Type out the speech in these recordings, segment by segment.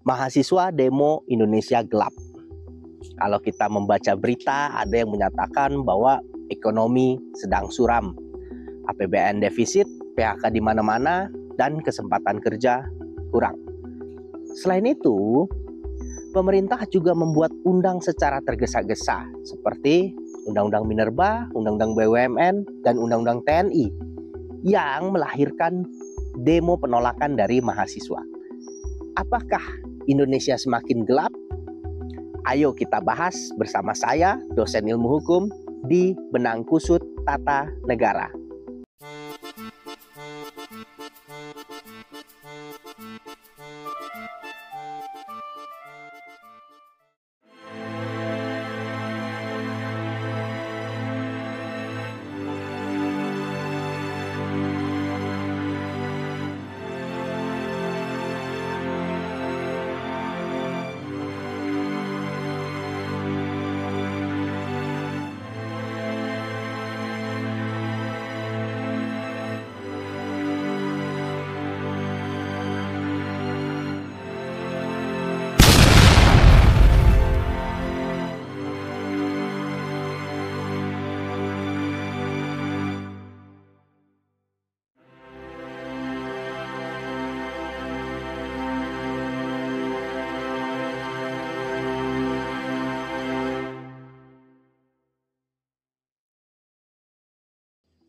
Mahasiswa demo Indonesia gelap. Kalau kita membaca berita, ada yang menyatakan bahwa ekonomi sedang suram, APBN defisit, PHK di mana-mana, dan kesempatan kerja kurang. Selain itu, pemerintah juga membuat undang secara tergesa-gesa, seperti Undang-Undang Minerba, Undang-Undang BUMN, dan Undang-Undang TNI, yang melahirkan demo penolakan dari mahasiswa. Apakah Indonesia semakin gelap? Ayo kita bahas bersama saya, dosen ilmu hukum di Benang Kusut Tata Negara.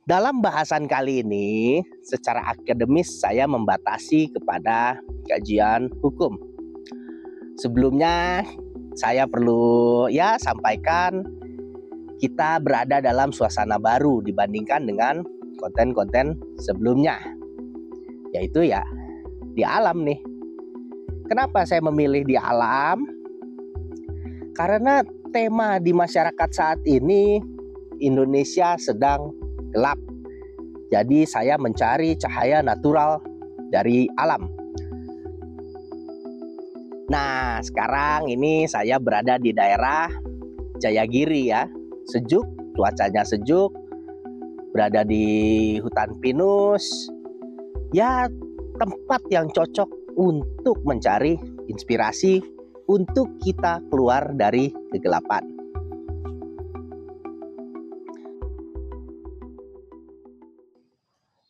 Dalam bahasan kali ini, secara akademis saya membatasi kepada kajian hukum. Sebelumnya, saya perlu sampaikan kita berada dalam suasana baru dibandingkan dengan konten-konten sebelumnya. Yaitu di alam nih. Kenapa saya memilih di alam? Karena tema di masyarakat saat ini, Indonesia sedang gelap. Jadi saya mencari cahaya natural dari alam. Nah, sekarang ini saya berada di daerah Jayagiri ya. Sejuk, cuacanya sejuk. Berada di hutan pinus. Ya, tempat yang cocok untuk mencari inspirasi untuk kita keluar dari kegelapan.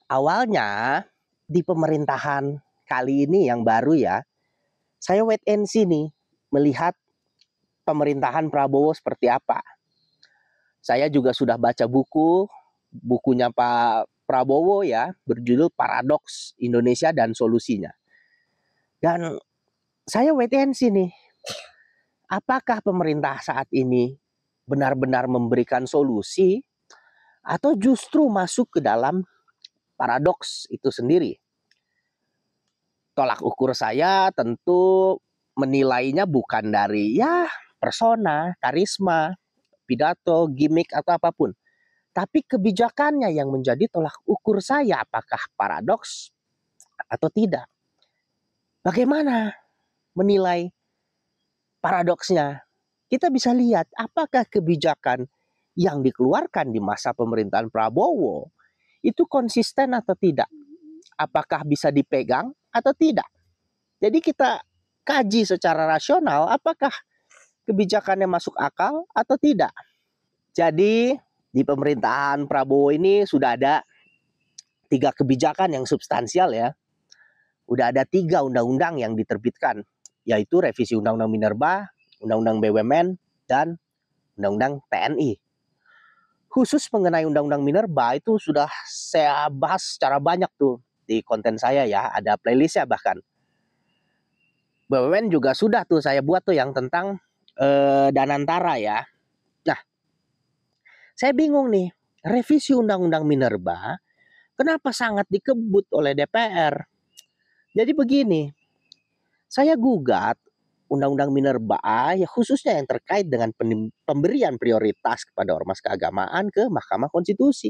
Awalnya di pemerintahan kali ini yang baru saya wait and see nih, melihat pemerintahan Prabowo seperti apa. Saya juga sudah baca bukunya Pak Prabowo berjudul Paradoks Indonesia dan Solusinya. Dan saya wait and see nih, apakah pemerintah saat ini benar-benar memberikan solusi atau justru masuk ke dalam paradoks itu sendiri. Tolak ukur saya tentu menilainya bukan dari persona, karisma, pidato, gimmick atau apapun. Tapi kebijakannya yang menjadi tolak ukur saya, apakah paradoks atau tidak. Bagaimana menilai paradoksnya? Kita bisa lihat apakah kebijakan yang dikeluarkan di masa pemerintahan Prabowo itu konsisten atau tidak? Apakah bisa dipegang atau tidak? Jadi kita kaji secara rasional apakah kebijakannya masuk akal atau tidak. Jadi di pemerintahan Prabowo ini sudah ada 3 kebijakan yang substansial ya. Udah ada 3 undang-undang yang diterbitkan, yaitu revisi Undang-Undang Minerba, Undang-Undang BUMN, dan Undang-Undang TNI. Khusus mengenai Undang-Undang Minerba itu sudah saya bahas secara banyak tuh di konten saya ada playlistnya bahkan. BUMN juga sudah tuh saya buat tuh yang tentang Danantara ya. Nah, saya bingung nih, revisi Undang-Undang Minerba kenapa sangat dikebut oleh DPR? Jadi begini, saya gugat Undang-Undang Minerba khususnya yang terkait dengan pemberian prioritas kepada ormas keagamaan ke Mahkamah Konstitusi.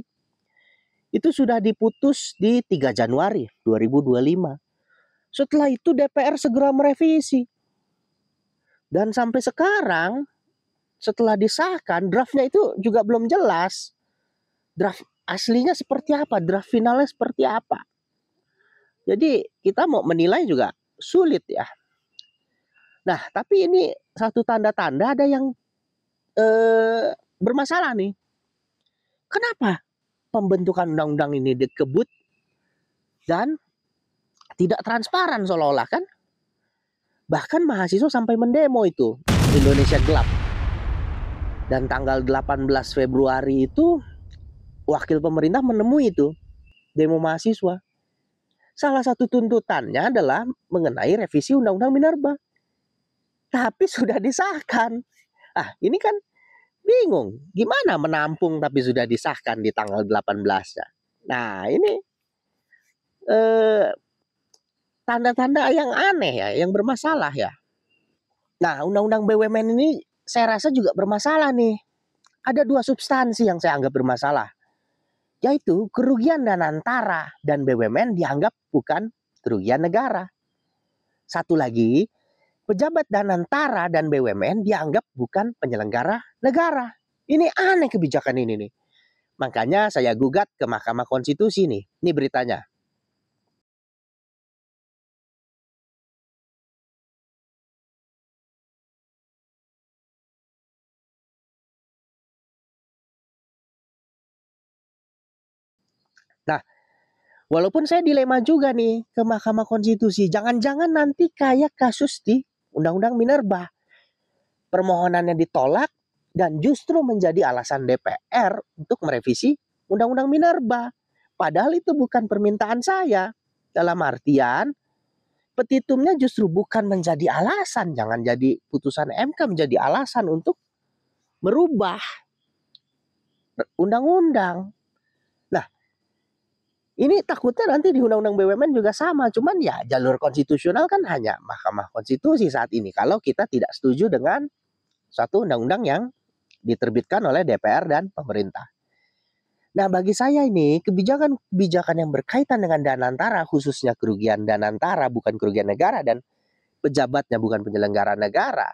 Itu sudah diputus di 3 Januari 2025. Setelah itu DPR segera merevisi. Dan sampai sekarang setelah disahkan draftnya itu juga belum jelas. Draft aslinya seperti apa, draft finalnya seperti apa. Jadi kita mau menilai juga sulit ya. Nah, tapi ini satu tanda-tanda ada yang bermasalah nih. Kenapa pembentukan undang-undang ini dikebut dan tidak transparan seolah-olah kan? Bahkan mahasiswa sampai mendemo itu Indonesia gelap. Dan tanggal 18 Februari itu wakil pemerintah menemui itu demo mahasiswa. Salah satu tuntutannya adalah mengenai revisi Undang-Undang Minerba. Tapi sudah disahkan. Ah, ini kan bingung. Gimana menampung tapi sudah disahkan di tanggal 18-nya. Nah, ini tanda-tanda yang aneh ya, yang bermasalah ya. Nah, Undang-Undang BUMN ini saya rasa juga bermasalah nih. Ada dua substansi yang saya anggap bermasalah. Yaitu kerugian Danantara dan BUMN dianggap bukan kerugian negara. Satu lagi, pejabat Danantara dan BUMN dianggap bukan penyelenggara negara. Ini aneh kebijakan ini nih. Makanya saya gugat ke Mahkamah Konstitusi nih. Ini beritanya. Nah, walaupun saya dilema juga nih ke Mahkamah Konstitusi. Jangan-jangan nanti kayak kasus di Undang-Undang Minerba. Permohonannya ditolak dan justru menjadi alasan DPR untuk merevisi Undang-Undang Minerba. Padahal itu bukan permintaan saya. Dalam artian, petitumnya justru bukan menjadi alasan. Jangan jadi putusan MK menjadi alasan untuk merubah undang-undang. Nah, ini takutnya nanti di Undang-Undang BUMN juga sama. Cuman ya jalur konstitusional kan hanya Mahkamah Konstitusi saat ini. Kalau kita tidak setuju dengan suatu undang-undang yang diterbitkan oleh DPR dan pemerintah. Nah, bagi saya ini kebijakan yang berkaitan dengan Danantara, khususnya kerugian Danantara bukan kerugian negara dan pejabatnya bukan penyelenggara negara,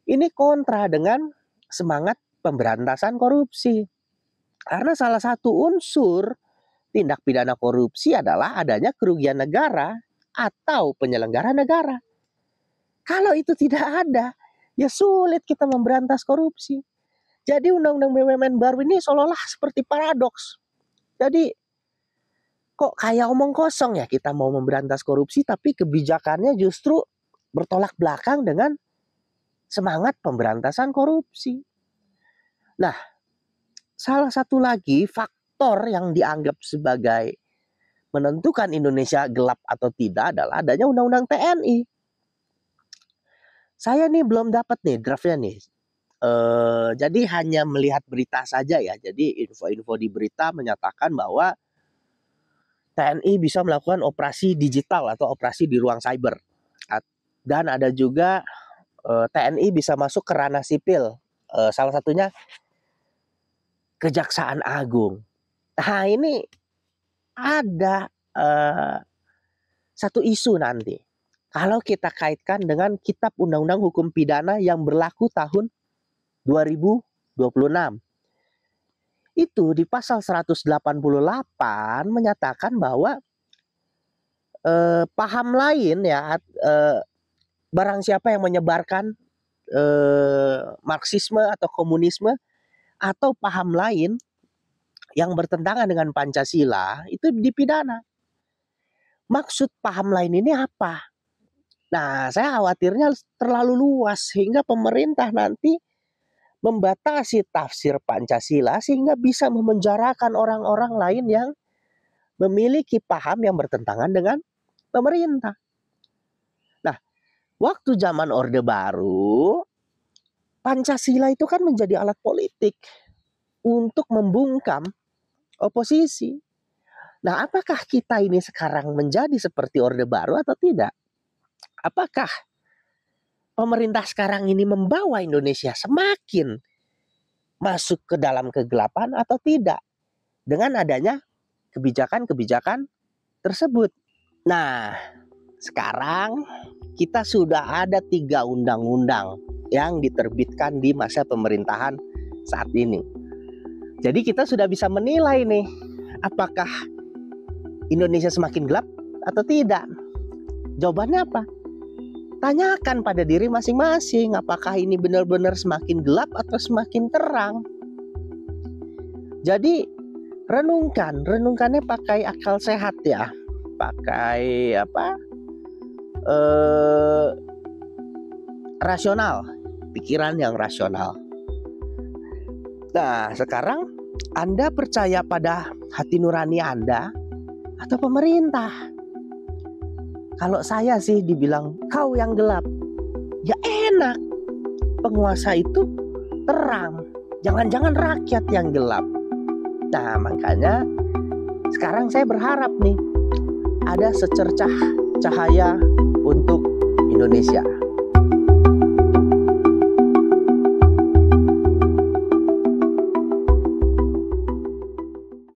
ini kontra dengan semangat pemberantasan korupsi. Karena salah satu unsur tindak pidana korupsi adalah adanya kerugian negara atau penyelenggara negara. Kalau itu tidak ada, ya sulit kita memberantas korupsi. Jadi Undang-Undang BUMN baru ini seolah-olah seperti paradoks. Jadi kok kayak omong kosong ya kita mau memberantas korupsi, tapi kebijakannya justru bertolak belakang dengan semangat pemberantasan korupsi. Nah, salah satu lagi faktor yang dianggap sebagai menentukan Indonesia gelap atau tidak adalah adanya Undang-Undang TNI. Saya nih belum dapat nih draftnya nih. Jadi hanya melihat berita saja ya. Jadi info-info di berita menyatakan bahwa TNI bisa melakukan operasi digital atau operasi di ruang cyber. Dan ada juga TNI bisa masuk ke ranah sipil. Salah satunya Kejaksaan Agung. Nah, ini ada satu isu nanti. Kalau kita kaitkan dengan Kitab Undang-Undang Hukum Pidana yang berlaku tahun 2026. Itu di pasal 188 menyatakan bahwa paham lain ya, barang siapa yang menyebarkan Marxisme atau komunisme atau paham lain yang bertentangan dengan Pancasila itu dipidana. Maksud paham lain ini apa? Nah, saya khawatirnya terlalu luas sehingga pemerintah nanti membatasi tafsir Pancasila sehingga bisa memenjarakan orang-orang lain yang memiliki paham yang bertentangan dengan pemerintah. Nah, waktu zaman Orde Baru, Pancasila itu kan menjadi alat politik untuk membungkam oposisi. Nah, apakah kita ini sekarang menjadi seperti Orde Baru atau tidak? Apakah pemerintah sekarang ini membawa Indonesia semakin masuk ke dalam kegelapan atau tidak dengan adanya kebijakan-kebijakan tersebut? Nah, sekarang kita sudah ada 3 undang-undang yang diterbitkan di masa pemerintahan saat ini. Jadi kita sudah bisa menilai nih, apakah Indonesia semakin gelap atau tidak? Jawabannya apa? Tanyakan pada diri masing-masing, apakah ini benar-benar semakin gelap atau semakin terang. Jadi renungkannya pakai akal sehat ya, pakai rasional, pikiran yang rasional. Nah, sekarang Anda percaya pada hati nurani Anda atau pemerintah? Kalau saya sih dibilang kau yang gelap, ya enak. Penguasa itu terang, jangan-jangan rakyat yang gelap. Nah, makanya sekarang saya berharap nih ada secercah cahaya untuk Indonesia.